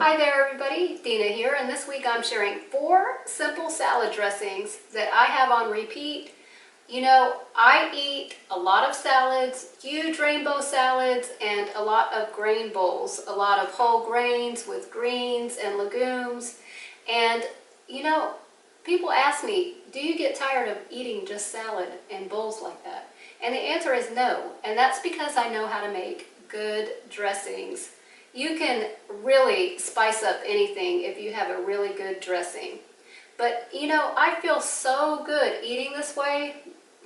Hi there everybody, Dina here, and this week I'm sharing 4 simple salad dressings that I have on repeat. You know, I eat a lot of salads, huge rainbow salads, and a lot of grain bowls, a lot of whole grains with greens and legumes. And you know, people ask me, do you get tired of eating just salad and bowls like that? And the answer is no, and that's because I know how to make good dressings. You can really spice up anything if you have a really good dressing. But you know, I feel so good eating this way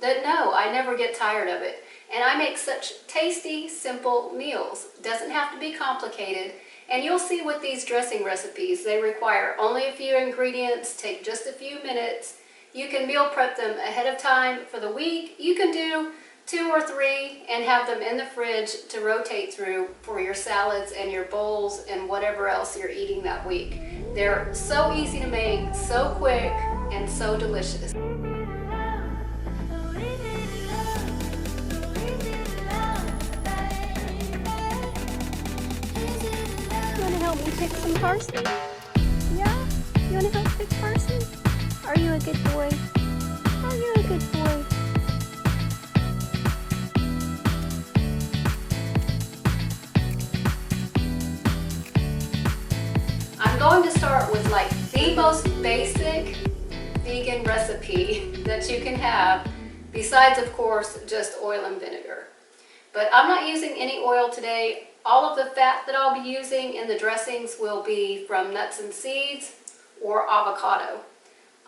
that no, I never get tired of it. And I make such tasty, simple meals. It doesn't have to be complicated. And you'll see with these dressing recipes, they require only a few ingredients, take just a few minutes. You can meal prep them ahead of time for the week. You can do 2 or 3 and have them in the fridge to rotate through for your salads and your bowls and whatever else you're eating that week. They're so easy to make, so quick, and so delicious. You want to help me pick some parsley? Yeah? You want to help pick parsley? Are you a good boy? Are you a good boy? I'm going to start with like the most basic vegan recipe that you can have, besides of course just oil and vinegar. But I'm not using any oil today. All of the fat that I'll be using in the dressings will be from nuts and seeds or avocado.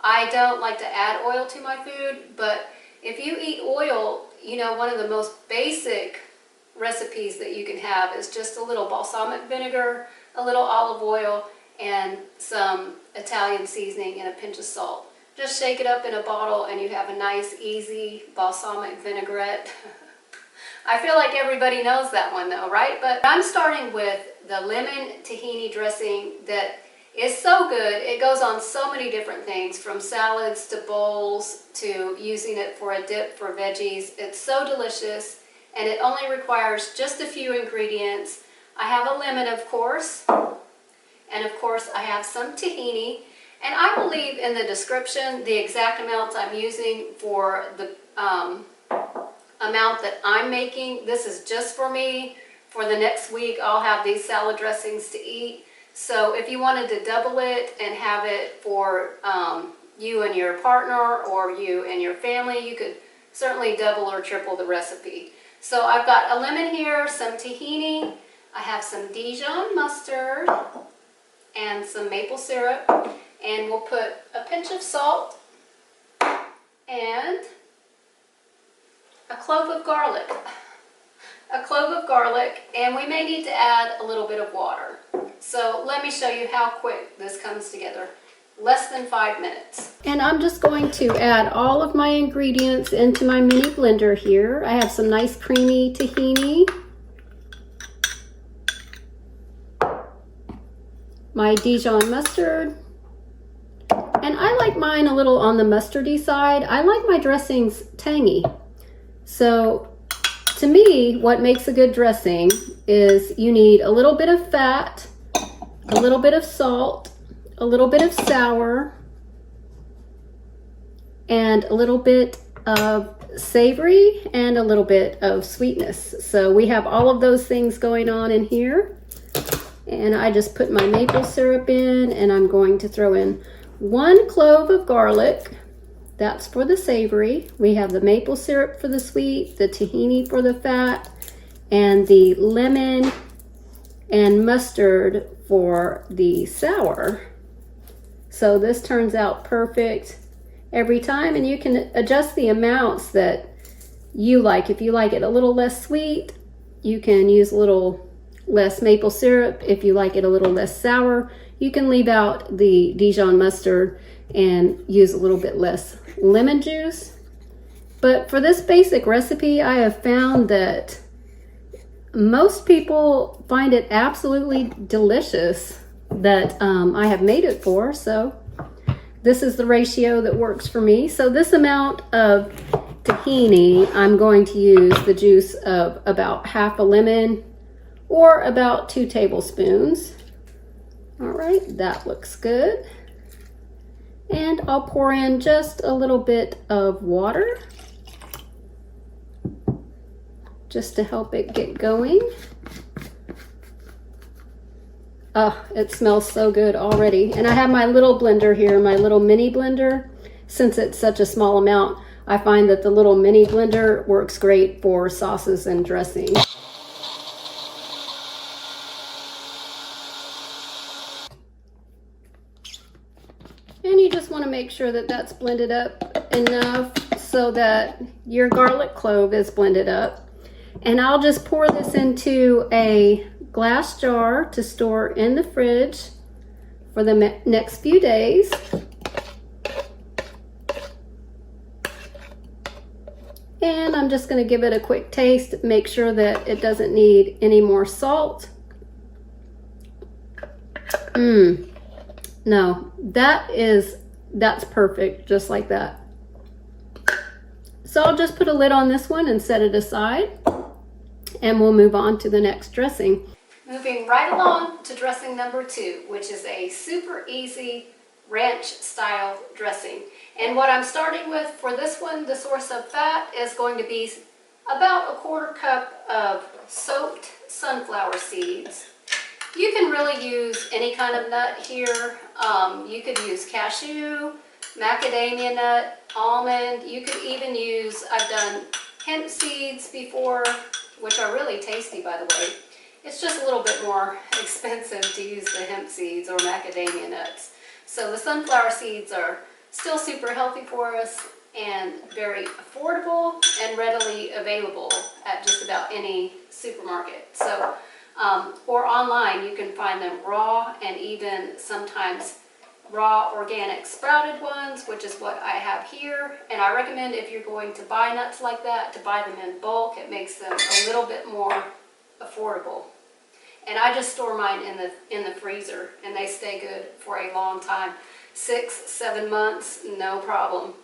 I don't like to add oil to my food, but if you eat oil, you know, one of the most basic recipes that you can have is just a little balsamic vinegar, a little olive oil, and some Italian seasoning and a pinch of salt. Just shake it up in a bottle and you have a nice, easy balsamic vinaigrette. I feel like everybody knows that one though, right? But I'm starting with the lemon tahini dressing that is so good. It goes on so many different things, from salads to bowls to using it for a dip for veggies. It's so delicious, and it only requires just a few ingredients. I have a lemon, of course, and of course I have some tahini, and I will leave in the description the exact amounts I'm using for the amount that I'm making. This is just for me. For the next week I'll have these salad dressings to eat. So if you wanted to double it and have it for you and your partner or you and your family, you could certainly double or triple the recipe. So I've got a lemon here, some tahini, I have some Dijon mustard, and some maple syrup, and we'll put a pinch of salt and a clove of garlic. A clove of garlic, and we may need to add a little bit of water. So let me show you how quick this comes together. Less than 5 minutes. And I'm just going to add all of my ingredients into my mini blender here. I have some nice creamy tahini, my Dijon mustard, and I like mine a little on the mustardy side. I like my dressings tangy. So to me, what makes a good dressing is you need a little bit of fat, a little bit of salt, a little bit of sour, and a little bit of savory and a little bit of sweetness. So we have all of those things going on in here. And I just put my maple syrup in, and I'm going to throw in 1 clove of garlic. That's for the savory. We have the maple syrup for the sweet, the tahini for the fat, and the lemon and mustard for the sour. So this turns out perfect every time, and you can adjust the amounts that you like. If you like it a little less sweet, you can use a little less maple syrup. If you like it a little less sour, you can leave out the Dijon mustard and use a little bit less lemon juice. But for this basic recipe, I have found that most people find it absolutely delicious that I have made it for. So this is the ratio that works for me. So this amount of tahini, I'm going to use the juice of about half a lemon or about 2 tablespoons. right, that looks good. And I'll pour in just a little bit of water just to help it get going. Oh, it smells so good already. And I have my little blender here, my little mini blender. Since it's such a small amount, I find that the little mini blender works great for sauces and dressing. And you just want to make sure that that's blended up enough so that your garlic clove is blended up. And I'll just pour this into a glass jar to store in the fridge for the next few days. And I'm just going to give it a quick taste, make sure that it doesn't need any more salt. No, that's perfect, just like that. So I'll just put a lid on this one and set it aside, and we'll move on to the next dressing. Moving right along to dressing number 2, which is a super easy ranch style dressing. And what I'm starting with for this one, the source of fat, is going to be about 1/4 cup of soaked sunflower seeds. You can really use any kind of nut here. You could use cashew, macadamia nut, almond. You could even use, I've done hemp seeds before, which are really tasty, by the way. It's just a little bit more expensive to use the hemp seeds or macadamia nuts. So the sunflower seeds are still super healthy for us and very affordable and readily available at just about any supermarket. So, or online, you can find them raw and even sometimes raw organic sprouted ones, which is what I have here. And I recommend, if you're going to buy nuts like that, to buy them in bulk. It makes them a little bit more affordable. And I just store mine in the freezer, and they stay good for a long time. 6-7 months, no problem.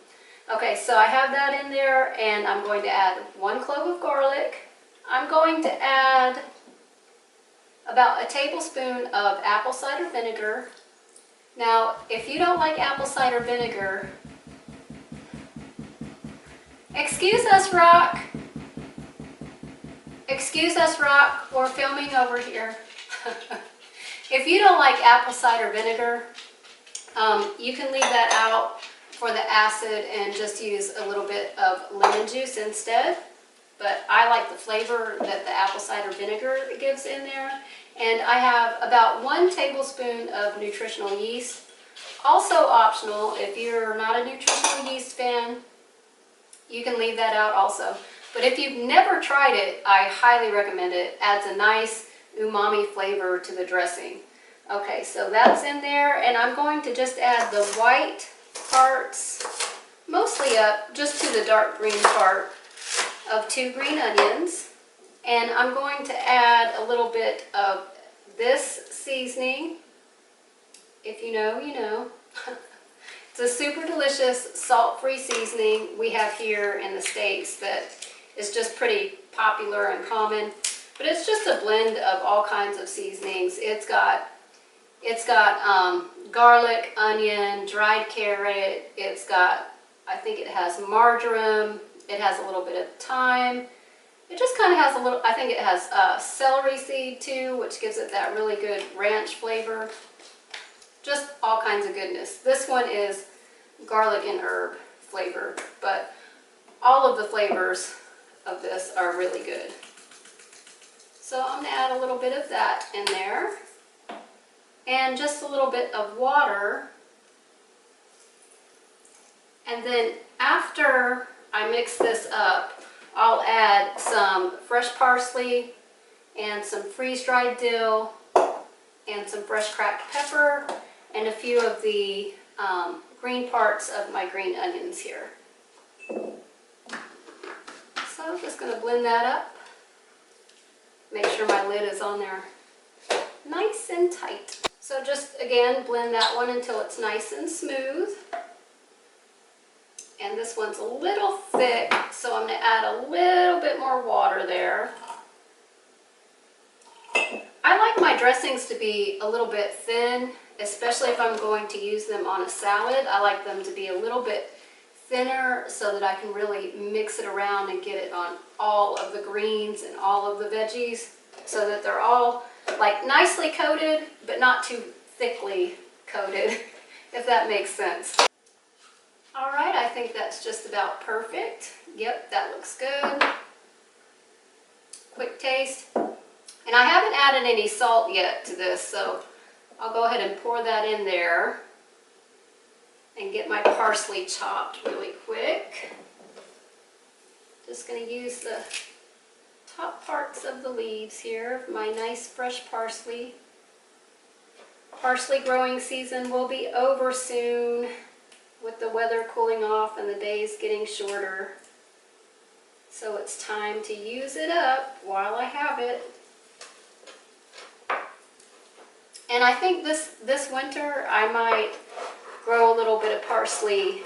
Okay, so I have that in there, and I'm going to add 1 clove of garlic. I'm going to add about 1 tablespoon of apple cider vinegar. Now, if you don't like apple cider vinegar, excuse us, Rock. Excuse us, Rock, we're filming over here. If you don't like apple cider vinegar, you can leave that out for the acid and just use a little bit of lemon juice instead. But I like the flavor that the apple cider vinegar gives in there. And I have about 1 tablespoon of nutritional yeast. Also optional, if you're not a nutritional yeast fan, you can leave that out also. But if you've never tried it, I highly recommend it. It adds a nice umami flavor to the dressing. Okay, so that's in there, and I'm going to just add the white parts, mostly up just to the dark green part, of 2 green onions. And I'm going to add a little bit of this seasoning. If you know, you know. It's a super delicious salt-free seasoning we have here in the States that is just pretty popular and common. But it's just a blend of all kinds of seasonings. It's got garlic, onion, dried carrot. It's got, I think it has marjoram. It has a little bit of thyme. It just kind of has a little, I think it has celery seed too, which gives it that really good ranch flavor. Just all kinds of goodness. This one is garlic and herb flavor, but all of the flavors of this are really good. So I'm going to add a little bit of that in there, and just a little bit of water. And then after I mix this up, I'll add some fresh parsley and some freeze-dried dill and some fresh cracked pepper and a few of the green parts of my green onions here. So I'm just going to blend that up. Make sure my lid is on there nice and tight. So just again blend that one until it's nice and smooth. And this one's a little thick, so I'm going to add a little bit more water there. I like my dressings to be a little bit thin, especially if I'm going to use them on a salad. I like them to be a little bit thinner so that I can really mix it around and get it on all of the greens and all of the veggies so that they're all like nicely coated, but not too thickly coated, if that makes sense. All right, I think that's just about perfect. Yep, that looks good. Quick taste. And I haven't added any salt yet to this, so I'll go ahead and pour that in there and get my parsley chopped really quick. Just going to use the top parts of the leaves here of my nice fresh parsley. Parsley growing season will be over soon with the weather cooling off and the days getting shorter. So it's time to use it up while I have it. And I think this winter I might grow a little bit of parsley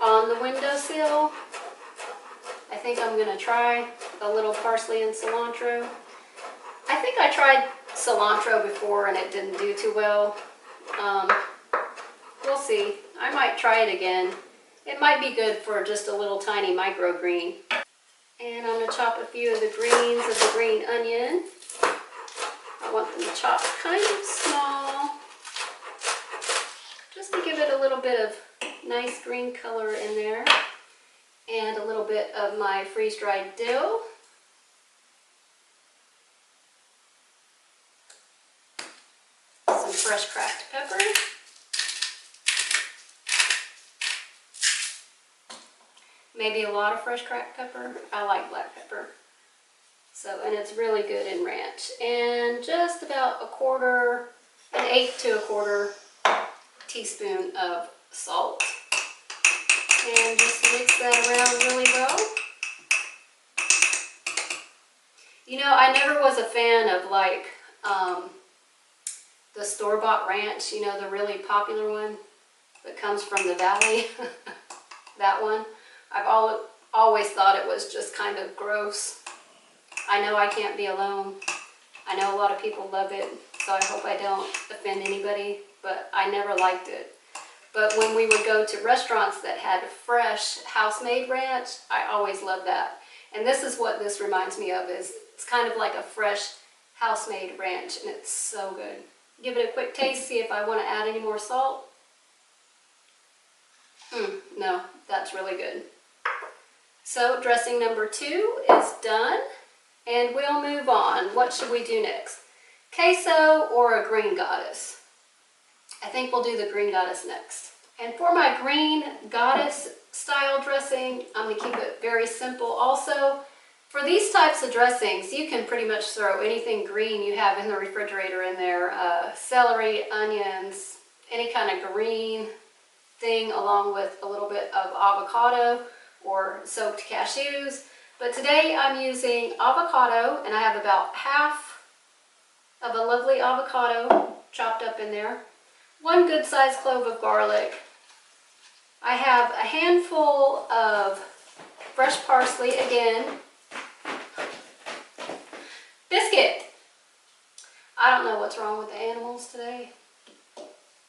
on the windowsill. I think I'm going to try a little parsley and cilantro. I think I tried cilantro before and it didn't do too well. We'll see. I might try it again. It might be good for just a little tiny microgreen. And I'm going to chop a few of the greens of the green onion. I want them chopped kind of small, just to give it a little bit of nice green color in there. And a little bit of my freeze-dried dill. Some fresh cracked pepper. Maybe a lot of fresh cracked pepper. I like black pepper. So, and it's really good in ranch. And just about an eighth to a quarter teaspoon of salt. And just mix that around really well. You know, I never was a fan of like the store-bought ranch, you know, the really popular one that comes from the valley. That one. I've always thought it was just kind of gross. I know I can't be alone. I know a lot of people love it, so I hope I don't offend anybody, but I never liked it. But when we would go to restaurants that had fresh house-made ranch, I always loved that. And this is what this reminds me of, is it's kind of like a fresh house-made ranch, and it's so good. Give it a quick taste, see if I want to add any more salt. No, that's really good. So dressing number 2 is done, and we'll move on. What should we do next? Queso or a green goddess? I think we'll do the green goddess next. And for my green goddess style dressing, I'm going to keep it very simple also. For these types of dressings, you can pretty much throw anything green you have in the refrigerator in there. Celery, onions, any kind of green thing, along with a little bit of avocado or soaked cashews. But today I'm using avocado, and I have about half of a lovely avocado chopped up in there. 1 good sized clove of garlic. I have a handful of fresh parsley again. Biscuit! I don't know what's wrong with the animals today.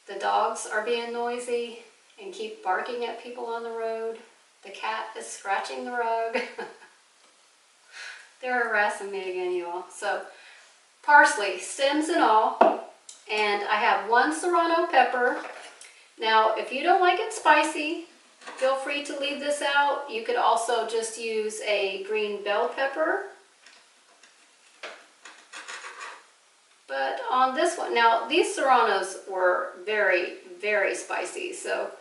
The dogs are being noisy and keep barking at people on the road. The cat is scratching the rug. They're harassing me again, you all. So, parsley, stems and all. And I have 1 serrano pepper. Now, if you don't like it spicy, feel free to leave this out. You could also just use a green bell pepper. But on this one, now these serranos were very, very spicy. So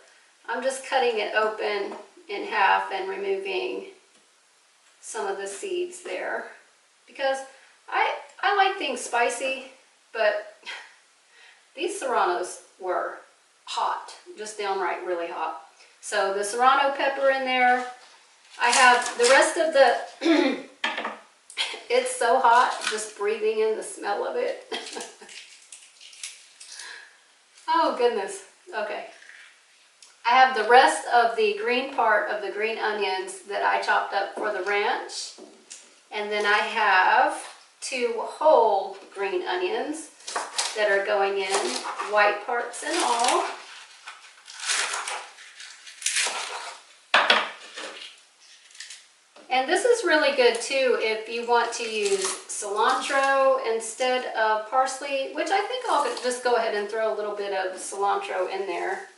I'm just cutting it open in half and removing some of the seeds there. Because I like things spicy, but these serranos were hot, just downright really hot. So the serrano pepper in there. I have the rest of the, it's so hot, just breathing in the smell of it. Oh goodness, okay. I have the rest of the green part of the green onions that I chopped up for the ranch. And then I have 2 whole green onions that are going in, white parts and all. And this is really good too if you want to use cilantro instead of parsley, which I think I'll just go ahead and throw a little bit of cilantro in there.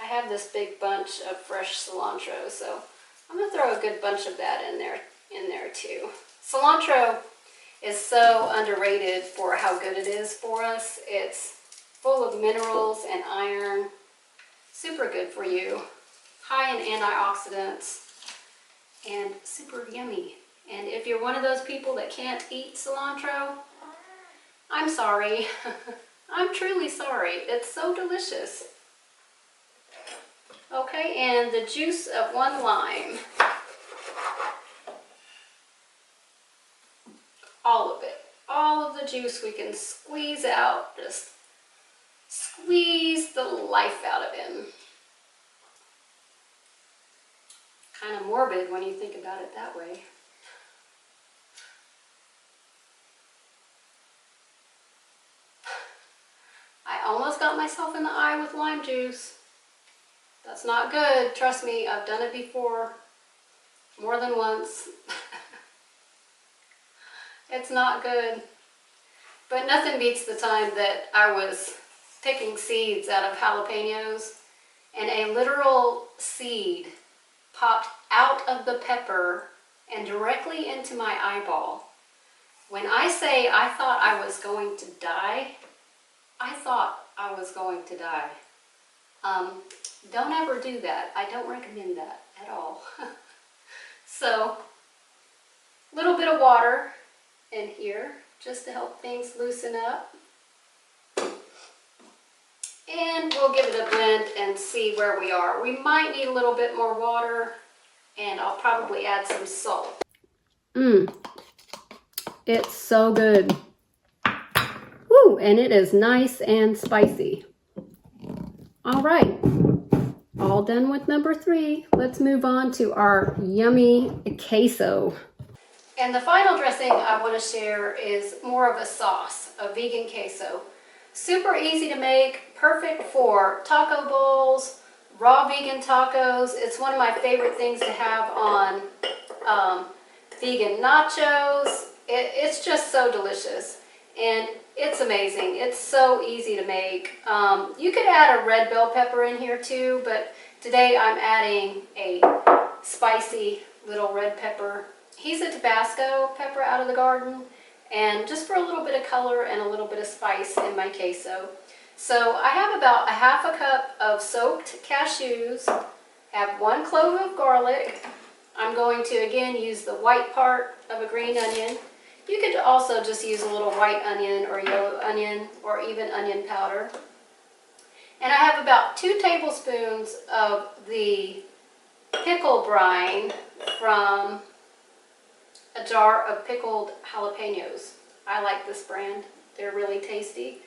I have this big bunch of fresh cilantro, so I'm gonna throw a good bunch of that in there too. Cilantro is so underrated for how good it is for us. It's full of minerals and iron, super good for you, high in antioxidants, and super yummy. And if you're one of those people that can't eat cilantro, I'm sorry. I'm truly sorry. It's so delicious. Okay, and the juice of 1 lime. All of it. All of the juice we can squeeze out. Just squeeze the life out of him. Kind of morbid when you think about it that way. I almost got myself in the eye with lime juice. That's not good. Trust me, I've done it before. More than once. It's not good. But nothing beats the time that I was picking seeds out of jalapenos and a literal seed popped out of the pepper and directly into my eyeball. When I say I thought I was going to die, I thought I was going to die. Don't ever do that. I don't recommend that at all. So, a little bit of water in here just to help things loosen up. And we'll give it a blend and see where we are. We might need a little bit more water, and I'll probably add some salt. It's so good. Woo, and it is nice and spicy. All right, all done with number 3. Let's move on to our yummy queso. And the final dressing I want to share is more of a sauce, a vegan queso. Super easy to make, perfect for taco bowls, raw vegan tacos. It's one of my favorite things to have on vegan nachos. It's just so delicious, and it's amazing. It's so easy to make. You could add a red bell pepper in here too, but today I'm adding a spicy little red pepper. He's a Tabasco pepper out of the garden, and just for a little bit of color and a little bit of spice in my queso. So I have about a half a cup of soaked cashews, have 1 clove of garlic. I'm going to again use the white part of a green onion. You could also just use a little white onion or yellow onion or even onion powder. And I have about 2 tablespoons of the pickle brine from a jar of pickled jalapenos. I like this brand. They're really tasty.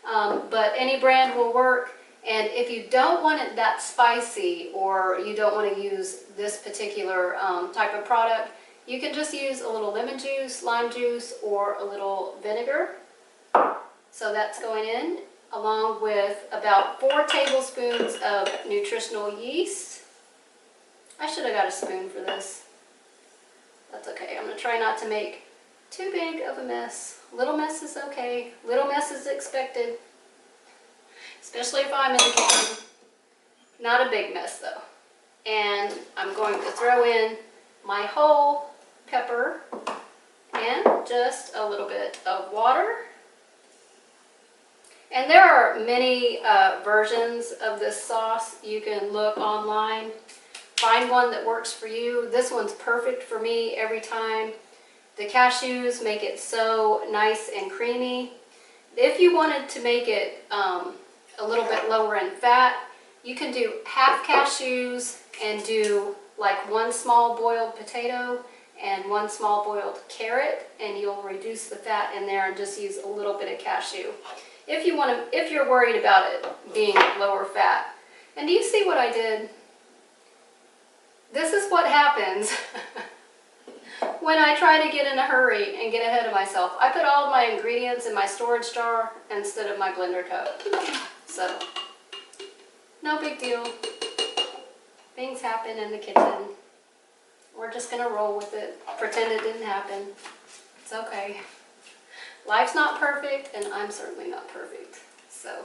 But any brand will work. And if you don't want it that spicy, or you don't want to use this particular type of product, you can just use a little lemon juice, lime juice, or a little vinegar. So that's going in, along with about 4 tablespoons of nutritional yeast. I should have got a spoon for this. That's okay. I'm going to try not to make too big of a mess. Little mess is okay. Little mess is expected. Especially if I'm in the kitchen. Not a big mess though. And I'm going to throw in my whole pepper and just a little bit of water. And there are many versions of this sauce. You can look online. Find one that works for you. This one's perfect for me every time. The cashews make it so nice and creamy. If you wanted to make it a little bit lower in fat, you can do half cashews and do like 1 small boiled potato and 1 small boiled carrot, and you'll reduce the fat in there and just use a little bit of cashew. If you're worried about it being lower fat. And do you see what I did? This is what happens when I try to get in a hurry and get ahead of myself. I put all of my ingredients in my storage jar instead of my blender cup. So, no big deal. Things happen in the kitchen. We're just gonna roll with it, pretend it didn't happen. It's okay. Life's not perfect, and I'm certainly not perfect. So,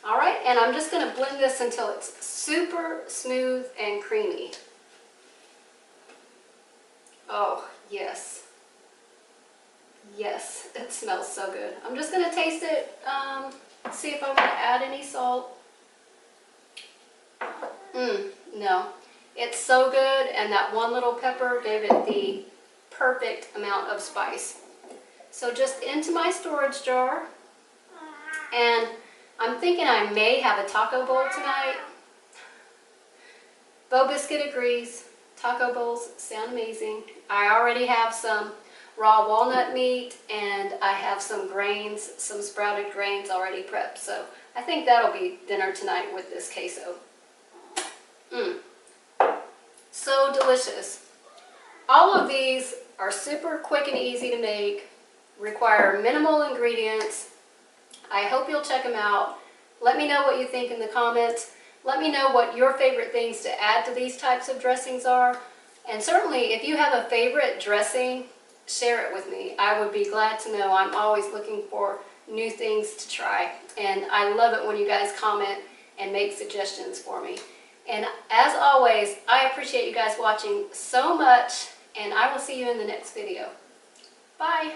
all right, and I'm just gonna blend this until it's super smooth and creamy. Oh, yes. Yes, it smells so good. I'm just gonna taste it, see if I want to add any salt. No. It's so good, and that one little pepper gave it the perfect amount of spice. So just into my storage jar, and I'm thinking I may have a taco bowl tonight. Bo Biscuit agrees. Taco bowls sound amazing. I already have some raw walnut meat, and I have some grains, some sprouted grains already prepped. So I think that'll be dinner tonight with this queso. So delicious. All of these are super quick and easy to make, require minimal ingredients. I hope you'll check them out. Let me know what you think in the comments. Let me know what your favorite things to add to these types of dressings are. And certainly, if you have a favorite dressing, share it with me. I would be glad to know. I'm always looking for new things to try. And I love it when you guys comment and make suggestions for me. And as always, I appreciate you guys watching so much, and I will see you in the next video. Bye.